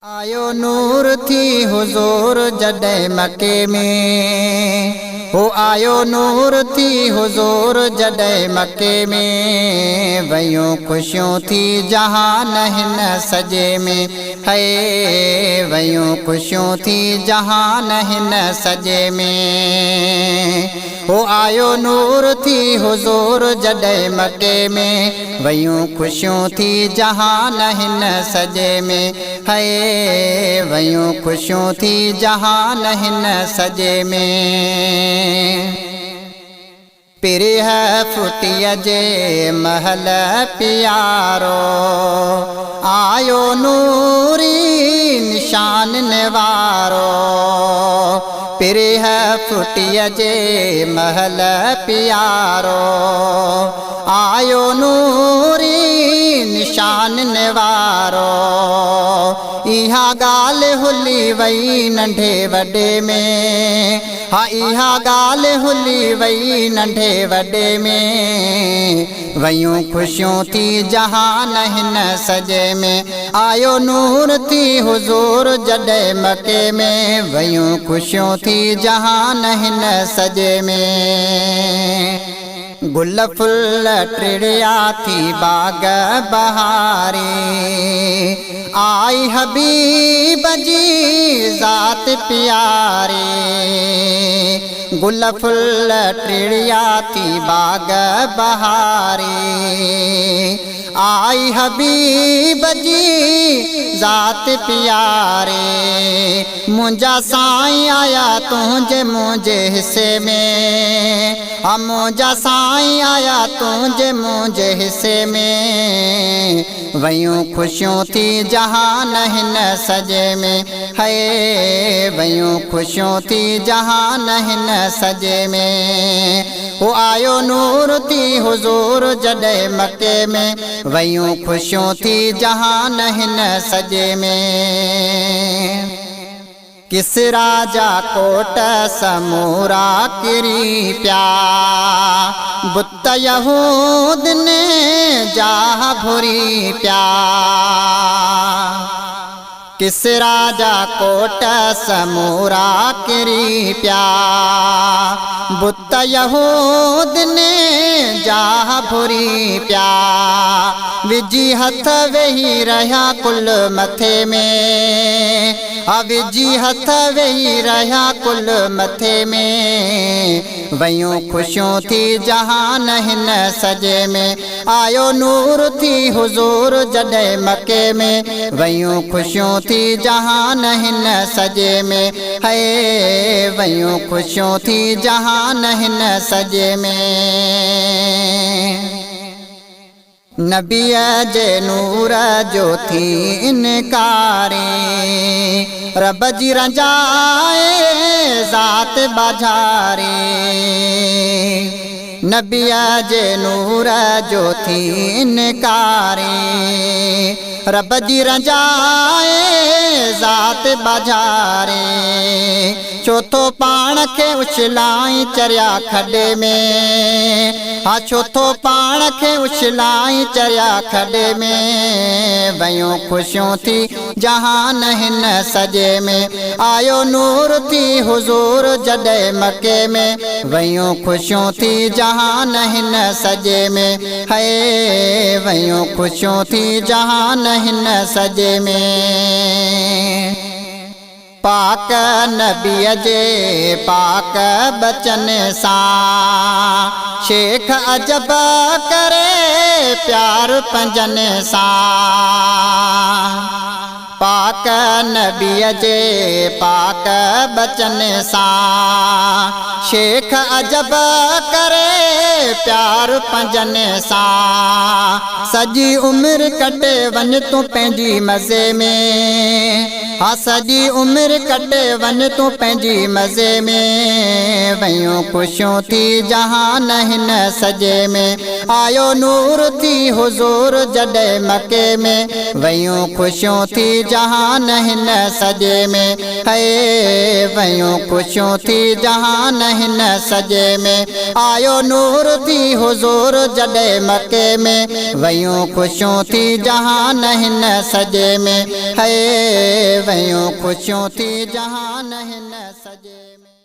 आयो नूर थी हुजूर जॾहिं मके में, हो आयो नूर थी हुजूर जॾहिं मके में, वयूं ख़ुशियूं थी जहान हिन सॼे में, है वयूं ख़ुशियूं थी जहान हिन सॼे में। हो आयो नूर थी हुजूर जॾहिं मके में, वयूं ख़ुशियूं थी जहान हिन सॼे में, है वयूं ख़ुशियूं थी जहान हिन सॼे में। पिरिह फुटीअ जे महल प्यारो, आयो नूरी निशान निवारो। पिरिह फुटीअ जे महल प्यारो, आयो नूरी निशान निवारो। इहा ॻाल्हि हुली वई नंढे वॾे में, हा इहा ॻाल्हि हुली वई नंढे वॾे में, वयूं ख़ुशियूं थी जहान हिन सॼे में। आयो नूर थी हुजूर जॾहिं मके में, वयूं ख़ुशियूं थी जहान हिन सॼे में। गुल फुल टिड़िया थी बाग बहारी, आई हबीब जी ज़ात प्यारी। गुल फुल टिड़िया थी बाग बहारी, आई हबीब जी ज़ात प्यारी। मुंहिंजा साईं आया तुंहिंजे मुंहिंजे हिस्से में, मुंहिंजा साईं आया तुंहिंजे मुंहिंजे हिस्से में, वयूं ख़ुशियूं थी जहान हिन सॼे में, है वयूं ख़ुशियूं थी जहान हिन सॼे में। हो आयो नूर थी हुजूर जॾहिं मके में, वयूं ख़ुशियूं थी जहान हिन सॼे में। किसरा जा कोट समूरा किरी प्या, बुत यहूद ने जाह भुरी प्या। किसरा जा कोट समूरा किरी प्या, बुत यहूद ने जाह भुरी प्या। विझी हथ वेही रहिया कुल मथे में, विझी हथ वेही रहिया कुल मथे में, वयूं ख़ुशियूं थी जहान हिन सॼे में। आयो नूर थी हुजूर जॾहिं मके में, वयूं ख़ुशियूं थी जहान हिन सॼे में, है वयूं ख़ुशियूं थी जहान हिन सॼे में। नबीअ जे नूर जो थी इनकारी, रब जी रंजाए ज़ात बाज़ारी। नबीअ जे नूर जो थी इनकारी, रब जी रंजाए ज़ात बाज़ारी। चोथो पाण खे उछलाई चरिया खॾे में, हा चोथो पाण खे उछलाई चरिया खॾे में, वयूं ख़ुशियूं थी जहान हिन सॼे में। आयो नूर थी हुजूर जॾहिं मके में, वयूं ख़ुशियूं थी जहान हिन सॼे में, है वयूं ख़ुशियूं थी जहान हिन सॼे में। पाक नबीअ जे पाक बचन सां, शेख अजब करे प्यार पंजन सां। पाक नबीअ जे पाक बचन सां, शेख अजब करे प्यार पंजन सां। सॼी उमिरि कटे वञ तूं पंहिंजी मज़े में, हा सॼी उमिरि कटे वन तूं पंहिंजी मज़े में वयूं ख़ुशियूं थी जहान हिन सॼे में आयो नूर थी हुज़ूर जॾहिं मके में वयूं ख़ुशियूं थी जहान हिन सॼे में है वयूं ख़ुशियूं थी जहान हिन सॼे में आयो नूर थी हुज़ूर जॾहिं मके में वयूं ख़ुशियूं थी जहान हिन सॼे में है वयूं ख़ुशियूं थी जहान हिन सॼे में।